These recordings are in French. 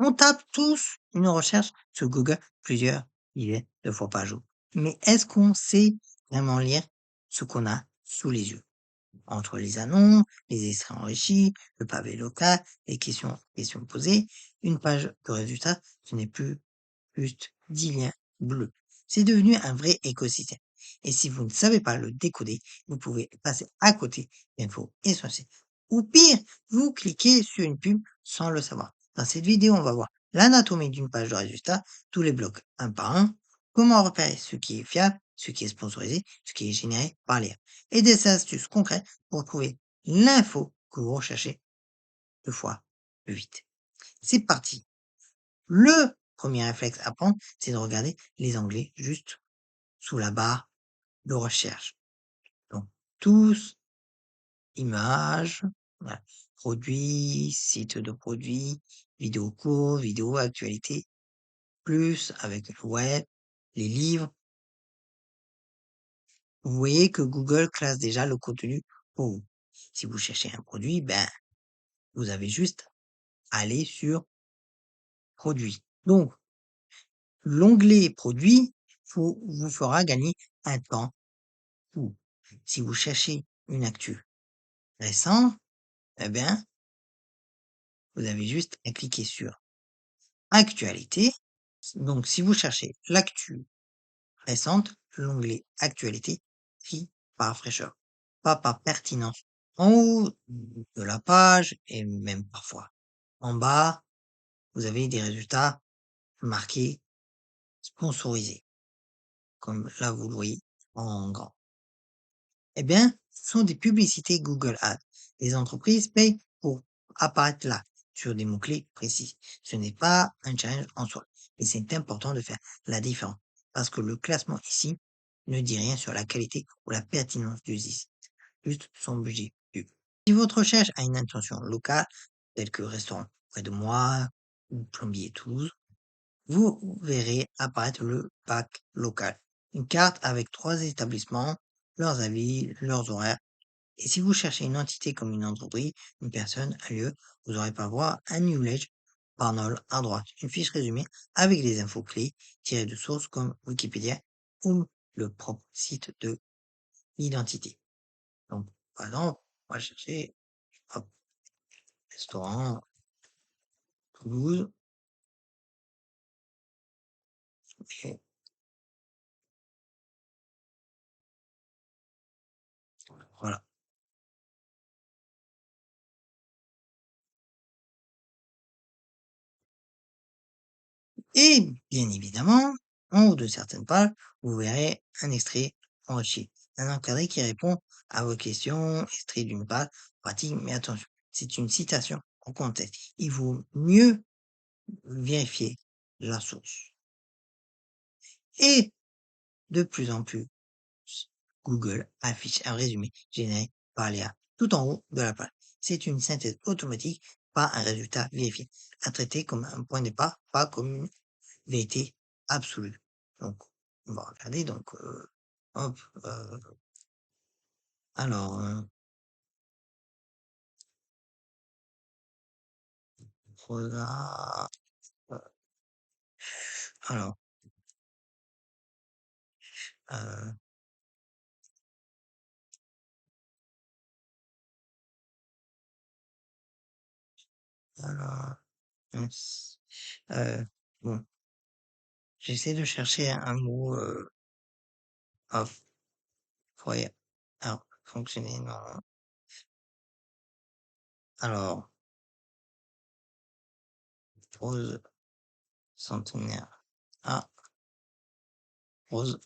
On tape tous une recherche sur Google plusieurs milliers de fois par jour. Mais est-ce qu'on sait vraiment lire ce qu'on a sous les yeux? Entre les annonces, les extraits enrichis, le pavé local, les questions posées, une page de résultats, ce n'est plus juste 10 liens bleus. C'est devenu un vrai écosystème. Et si vous ne savez pas le décoder, vous pouvez passer à côté d'infos essentielles. Ou pire, vous cliquez sur une pub sans le savoir. Dans cette vidéo, on va voir l'anatomie d'une page de résultats, tous les blocs un par un, comment repérer ce qui est fiable, ce qui est sponsorisé, ce qui est généré par l'IA, et des astuces concrètes pour trouver l'info que vous recherchez 2 fois plus vite. C'est parti. Le premier réflexe à prendre, c'est de regarder les onglets juste sous la barre de recherche. Donc, tous, images, voilà, produits, sites de produits, vidéos courts, vidéos, actualités, plus avec le web, les livres. Vous voyez que Google classe déjà le contenu pour vous. Si vous cherchez un produit, ben, vous avez juste à aller sur produits. Donc, l'onglet produits vous fera gagner un temps fou. Si vous cherchez une actu récente, eh bien, vous avez juste à cliquer sur actualité. Donc, si vous cherchez l'actu récente, l'onglet actualité trie par fraîcheur, pas par pertinence. En haut de la page et même parfois en bas, vous avez des résultats marqués sponsorisés, comme là vous le voyez en grand. Eh bien, ce sont des publicités Google Ads. Les entreprises payent pour apparaître là, sur des mots-clés précis. Ce n'est pas un challenge en soi, mais c'est important de faire la différence, parce que le classement ici ne dit rien sur la qualité ou la pertinence du site, juste son budget pub. Si votre recherche a une intention locale, telle que restaurant près de moi ou plombier Toulouse, vous verrez apparaître le pack local, une carte avec 3 établissements, leurs avis, leurs horaires. Et si vous cherchez une entité comme une entreprise, une personne, un lieu, vous aurez par voir un knowledge panel à droite, une fiche résumée avec les infos clés tirées de sources comme Wikipédia ou le propre site de l'identité. Donc, par exemple, on va chercher hop, restaurant Toulouse. Et voilà. Et bien évidemment, en haut de certaines pages, vous verrez un extrait enrichi, un encadré qui répond à vos questions, extrait d'une page pratique, mais attention, c'est une citation en contexte. Il vaut mieux vérifier la source. Et de plus en plus, Google affiche un résumé généré par l'IA tout en haut de la page. C'est une synthèse automatique, pas un résultat vérifié, à traiter comme un point de départ, pas comme une vérité absolue. Donc, on va regarder, donc, hop, alors, voilà, euh, alors, euh, alors, mince, euh, bon, j'essaie de chercher un mot, hop, pourrait, alors, fonctionner, non, alors, rose centenaire, ah, rose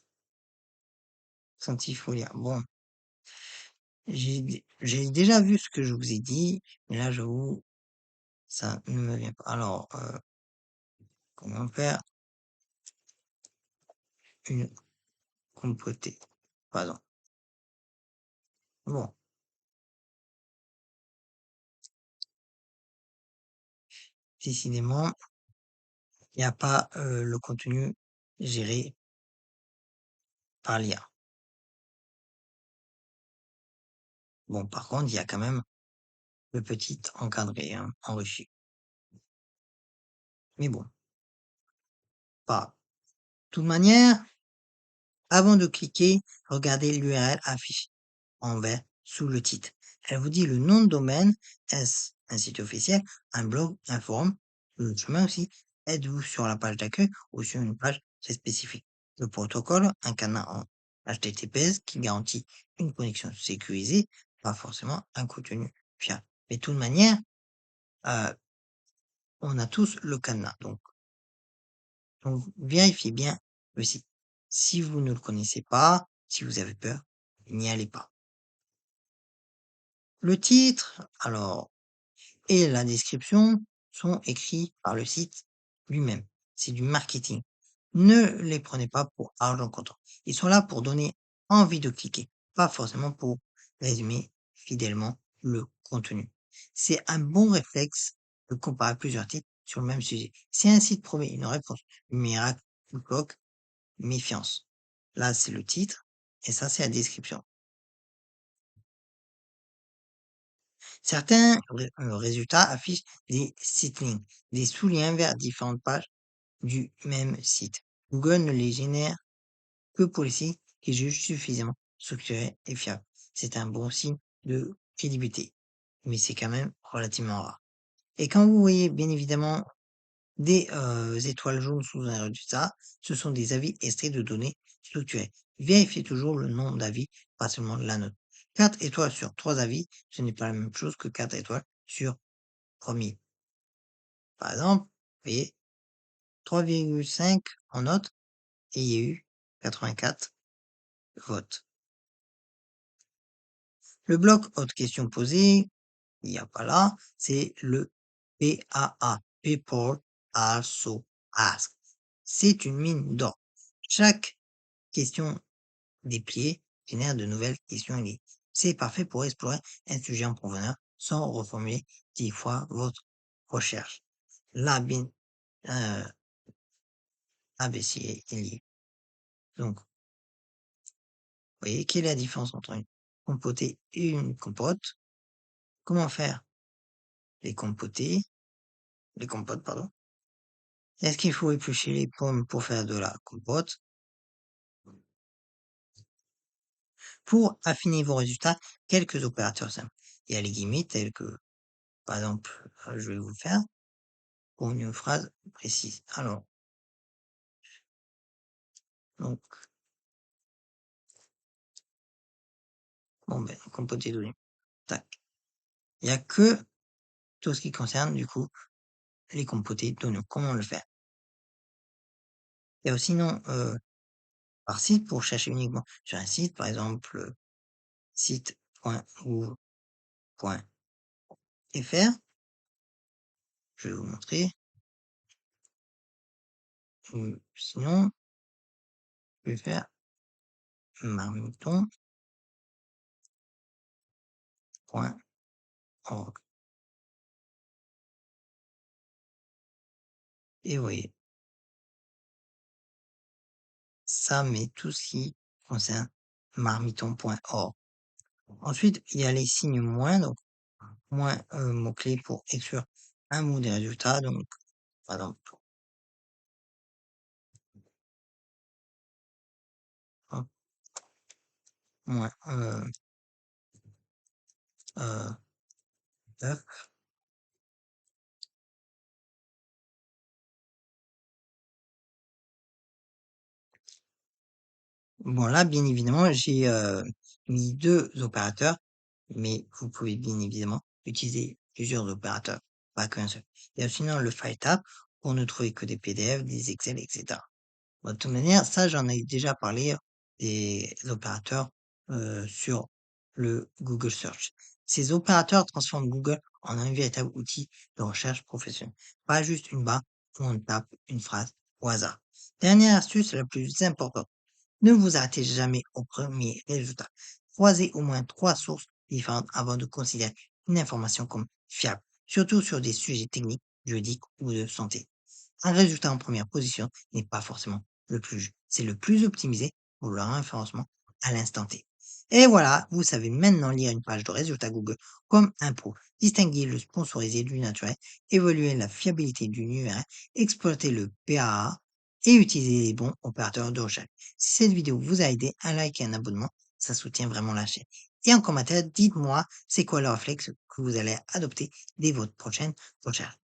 centifolia, bon, j'ai déjà vu ce que je vous ai dit, mais là, j'avoue, ça ne me vient pas. Alors, comment faire une compotée? Pardon. Bon, décidément, il n'y a pas le contenu géré par l'IA. Bon, par contre, il y a quand même le petit encadré, hein, enrichi. Mais bon, pas grave. De toute manière, avant de cliquer, regardez l'URL affichée en vert sous le titre. Elle vous dit le nom de domaine, est-ce un site officiel, un blog, un forum, le chemin aussi, êtes-vous sur la page d'accueil ou sur une page très spécifique. Le protocole, un canal en HTTPS qui garantit une connexion sécurisée, pas forcément un contenu fiable. Mais de toute manière, euh, on a tous le cadenas. Donc, vérifiez bien le site. Si vous ne le connaissez pas, si vous avez peur, n'y allez pas. Le titre, alors, et la description sont écrits par le site lui-même. C'est du marketing. Ne les prenez pas pour argent comptant. Ils sont là pour donner envie de cliquer, pas forcément pour résumer fidèlement le contenu. C'est un bon réflexe de comparer plusieurs titres sur le même sujet. Si un site promet une réponse miracle ou bloque, méfiance. Là, c'est le titre et ça, c'est la description. Certains résultats affichent des site-links, des sous-liens vers différentes pages du même site. Google ne les génère que pour les sites qui jugent suffisamment structurés et fiables. C'est un bon signe de crédibilité, mais c'est quand même relativement rare. Et quand vous voyez bien évidemment des étoiles jaunes sous un résultat, ce sont des avis extraits de données structurées. Vérifiez toujours le nombre d'avis, pas seulement la note. 4 étoiles sur 3 avis, ce n'est pas la même chose que 4 étoiles sur 1 Par exemple, vous voyez, 3,5 en note et il y a eu 84 votes. Le bloc autre question posée, il n'y a pas là, c'est le PAA, People Also Ask. C'est une mine d'or. Chaque question dépliée génère de nouvelles questions liées. C'est parfait pour explorer un sujet en profondeur sans reformuler 10 fois votre recherche. Là, bien, ABC est lié. Donc, vous voyez, quelle est la différence entre une compotée et une compote? Comment faire les compotées, les compotes, pardon? Est-ce qu'il faut éplucher les pommes pour faire de la compote? Pour affiner vos résultats, quelques opérateurs simples. Il y a les guillemets tels que, par exemple, je vais vous le faire pour une phrase précise. Alors, donc, bon ben, compoter données. Tac. Il y a que tout ce qui concerne, du coup, les compotés d'oignons. Comment le faire? Il y a aussi non, par site pour chercher uniquement sur un site, par exemple, site.gouv.fr. Je vais vous montrer. Sinon, je vais faire marmiton.org. Et vous voyez, ça met tout ce qui concerne marmiton.org. Ensuite, il y a les signes moins, donc moins mots-clés pour exclure un mot des résultats. Donc, par exemple, hop, moins euh, œuf. Bon, là, bien évidemment, j'ai mis 2 opérateurs, mais vous pouvez bien évidemment utiliser plusieurs opérateurs, pas qu'un seul. Il y a sinon le file tab pour ne trouver que des PDF, des Excel, etc. Bon, de toute manière, ça, j'en ai déjà parlé des opérateurs sur le Google Search. Ces opérateurs transforment Google en un véritable outil de recherche professionnelle, pas juste une barre où on tape une phrase au hasard. Dernière astuce, la plus importante. Ne vous arrêtez jamais au premier résultat. Croisez au moins 3 sources différentes avant de considérer une information comme fiable, surtout sur des sujets techniques, juridiques ou de santé. Un résultat en première position n'est pas forcément le plus juste. C'est le plus optimisé pour leur référencement à l'instant T. Et voilà, vous savez maintenant lire une page de résultats Google comme un pro, distinguer le sponsorisé du naturel, évaluer la fiabilité du numérique, exploiter le PAA et utiliser les bons opérateurs de recherche. Si cette vidéo vous a aidé, un like et un abonnement, ça soutient vraiment la chaîne. Et en commentaire, dites-moi c'est quoi le réflexe que vous allez adopter dès votre prochaine recherche.